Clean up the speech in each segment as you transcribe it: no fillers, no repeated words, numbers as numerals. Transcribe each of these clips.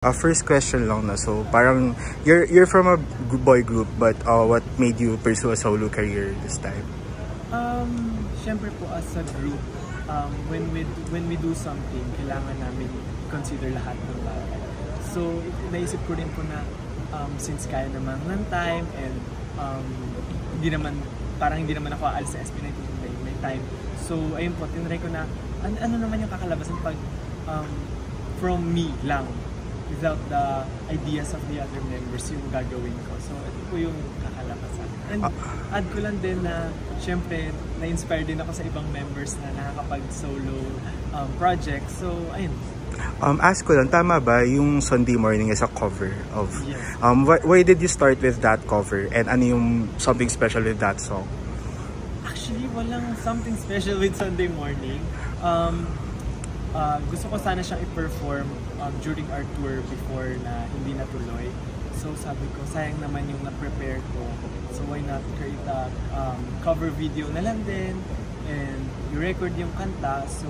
First question lang na. So, parang you're from a boy group, but what made you pursue a solo career this time? Syempre po as a group, when we do something, kailangan namin consider lahat ng bagay. So, naisip ko rin po na since kaya naman ng time and hindi naman ako aalis sa SB19 may time. So, ayun po, tinry ko na ano naman yung kakalabasan pag from me lang, without the ideas of the other members yung gagawin ko. So, ito po yung kakalabasan. And add ko lang din na, syempre, na-inspire din ako sa ibang members na nakakapag-solo project. So, ayun. Ask ko lang, tama ba yung Sunday Morning is a cover of... Yes. Why did you start with that cover? And ano yung something special with that song? Actually, walang something special with Sunday Morning. Gusto ko sana siyang i-perform during our tour before na hindi natuloy. So sabi ko, sayang naman yung na-prepare ko. So why not create a cover video na lang din and i-record yung kanta. So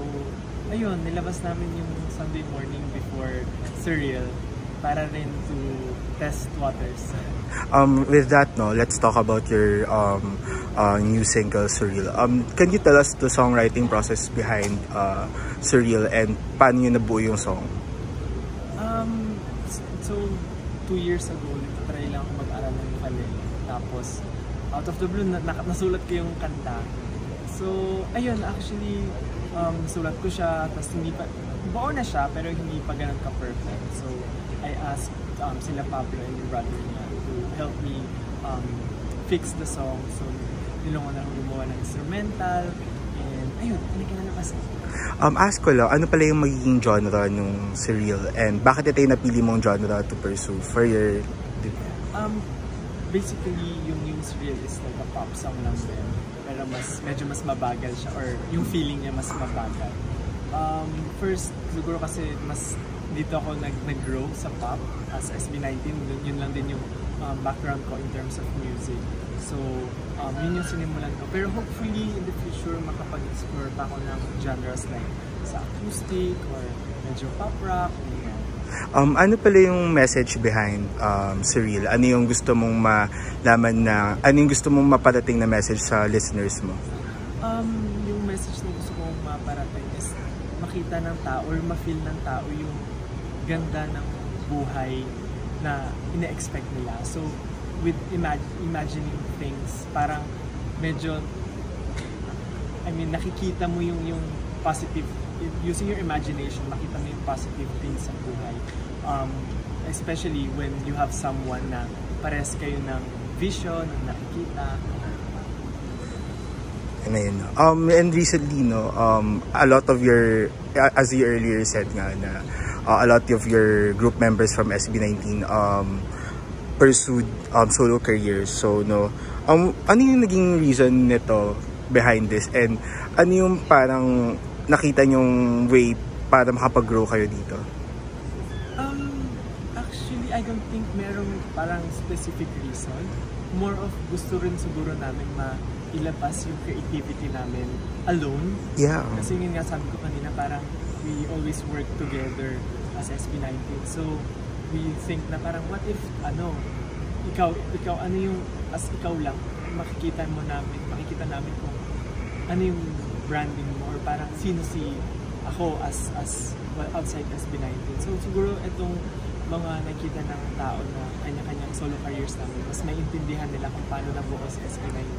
ayun, nilabas namin yung Sunday Morning before Surreal para rin to test waters. With that, no, let's talk about your new single, Surreal. Can you tell us the songwriting process behind Surreal and paano yun nabuo yung song? So, 2 years ago, nagtatry lang ako mag-aral ng ukulele. Tapos, out of the blue, nasulat ko yung kanta. So, ayun, actually, sulat ko siya, tapos hindi pa, buo na siya, pero hindi pa ganun ka-perfect. So, I asked sila Pablo and yung brother niya to help me fix the song. So, nilungan na akong gumawa ng instrumental, and ayun, kinalabasan. Ask ko lang, ano pala yung magiging genre nung Surreal and bakit ito yung napili mong genre to pursue for your... Basically, yung Surreal is like a pop song lang din. Pero medyo mas mabagal siya, or yung feeling niya mas mabagal. First, siguro kasi dito ako nag-grow sa pop as SB19. Yun lang din yung background ko in terms of music. So, yun yung sinimulan ko. Pero hopefully, in the future, makapag-explore pa ako ng genres like sa acoustic or medyo pop rock. Ano pala yung message behind Surreal? Ano yung gusto mong malaman na, ano yung gusto mong maparating na message sa listeners mo? Yung message na gusto kong maparating is makita ng tao or ma-feel ng tao yung ganda ng buhay na ina-expect nila. So, with imagining things, parang medyo, nakikita mo yung positive, using your imagination, makita mo yung positive things sa buhay. Especially when you have someone na pares kayo ng vision, ng nakikita. And recently, no, a lot of your, as you earlier said nga, na a lot of your group members from SB19 pursued solo careers. So, no, ano yung naging reason nito behind this? And ano yung parang nakita nyong way para makapag-grow kayo dito? Actually, I don't think merong parang specific reason. More of gusto rin siguro namin ilabas yung creativity namin alone. Yeah. Kasi yun nga sabi ko kanina, parang we always work together as SB19. So, we think na parang what if, ikaw ano yung, as ikaw lang, makikita namin kung ano yung branding mo or parang sino ako as outside SB19. So, siguro itong mga nakita ng tao na kanya-kanyang solo careers namin, mas maintindihan nila kung paano nabuo sa SB19.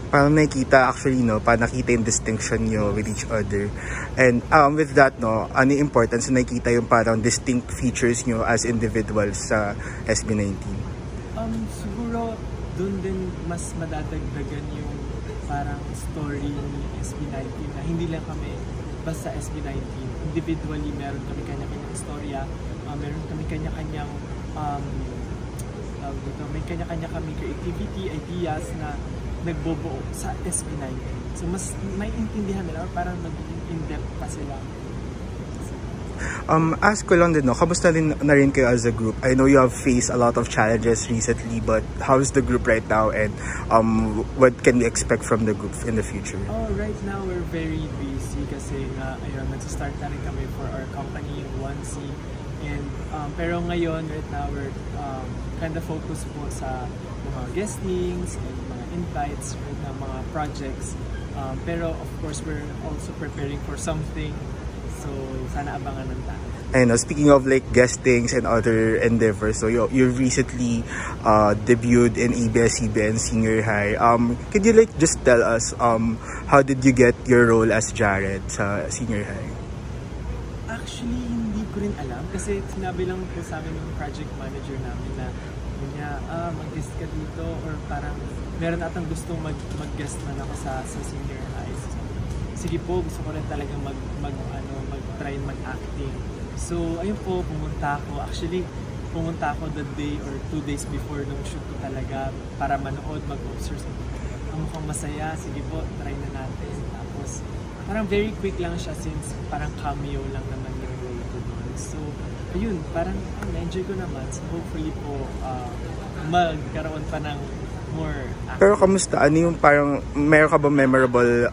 Parang nakikita actually, no, parang nakita yung distinction nyo with each other. And with that, no, ano yung importance na nakikita yung parang distinct features nyo as individuals sa SB19? Siguro dun din mas madadagdagan yung parang story ni SB19 na hindi lang kami basta SB19. Individually, meron kami kanya-kanyang storya, meron kami kanya-kanyang may kanya-kanya kami creativity, ideas na nagbobuo sa SB19. So, mas may intindihan nila or parang naging in-depth pa sila. Ask ko lang din, no, kamusta na rin kayo as a group? I know you have faced a lot of challenges recently, but how's the group right now and what can we expect from the group in the future? Right now, we're very busy kasi ayun, nag-start na rin kami for our company, 1C. And pero ngayon, right now, we're kind of focused po sa mga guestings and mga invites, right na mga projects. Pero of course, we're also preparing for something. So, sana abangan ng tayo. And speaking of like guestings and other endeavors, so you recently debuted in ABS-CBN Senior High. Could you like just tell us how did you get your role as Jared sa Senior High? Actually, hindi ko rin alam kasi sinabi lang po sa amin ng project manager namin na mag-guest ka dito or parang meron atang gustong mag-guest man ako sa Senior High. So, sige po, gusto ko rin talaga mag-try mag-acting. So, ayun po, pumunta ako. Actually, pumunta ako the day or 2 days before nung shoot ko talaga para manood, mag-observe. Ang mukhang masaya, sige po, try na natin. Tapos, parang very quick lang siya since parang cameo lang naman yung role ko doon. So, ayun, parang na-enjoy ko naman. So, hopefully po, magkaroon pa ng more acting. Pero kamusta? Ano yung parang, meron ka ba memorable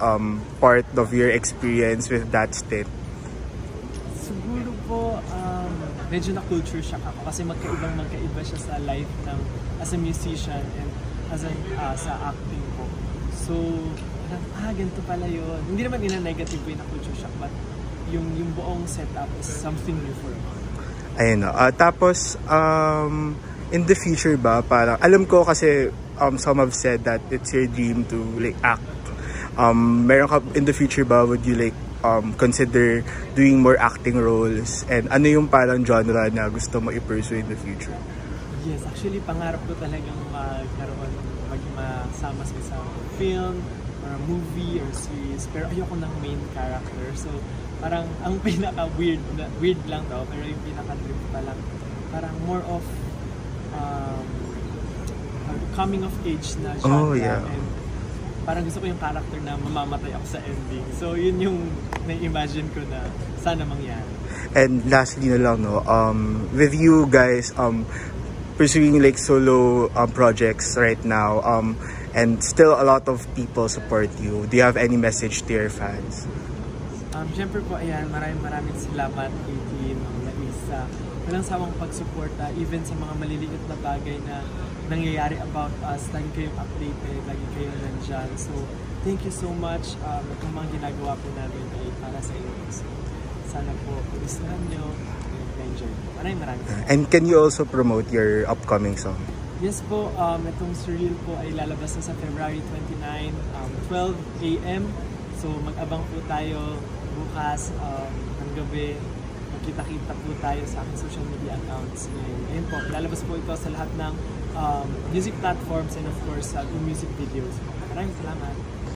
part of your experience with that stint? Siguro po, medyo na-culture shock ako kasi magkaiba siya sa life ng as a musician and as sa acting po. So, ganito pala yun. Hindi naman negative way na culture shock, but yung buong setup is something new for me. Ayun, tapos, in the future ba, parang, alam ko kasi, some have said that it's your dream to like act. Meron ka, in the future ba, would you like, consider doing more acting roles? And ano yung parang genre na gusto mo i-pursue in the future? Yes, actually, pangarap ko talagang magkaroon, masama sa isang film, or a movie, or series. Pero ayoko ng main character. So, parang ang pinaka-weird lang daw, pero yung pinaka-trip pa lang, parang more of coming of age na genre. Oh, yeah. And parang gusto ko yung character na mamamatay ako sa ending. So, yun yung na-imagine ko na sana mangyari. And lastly na lang, no, with you guys pursuing like solo projects right now, and still a lot of people support you, do you have any message to your fans? Siyempre po, ayan, maraming salamat, Katie, Larissa. Walang sawang pagsuporta, even sa mga maliliit na bagay na nangyayari about us. Lagi kayong updated, lagi kayong nandyan. So, thank you so much. Itong mga ginagawa po namin ay para sa inyo. So, sana po, gustuhan nyo and enjoy. Maraming. And can you also promote your upcoming song? Yes po, itong Surreal po ay lalabas na sa February 29, 12 a.m. So, mag-abang po tayo bukas ng gabi. Magkita-kita po tayo sa aking social media accounts. Ayun po, lalabas po ito sa lahat ng music platforms and of course sa music videos. Maraming salamat.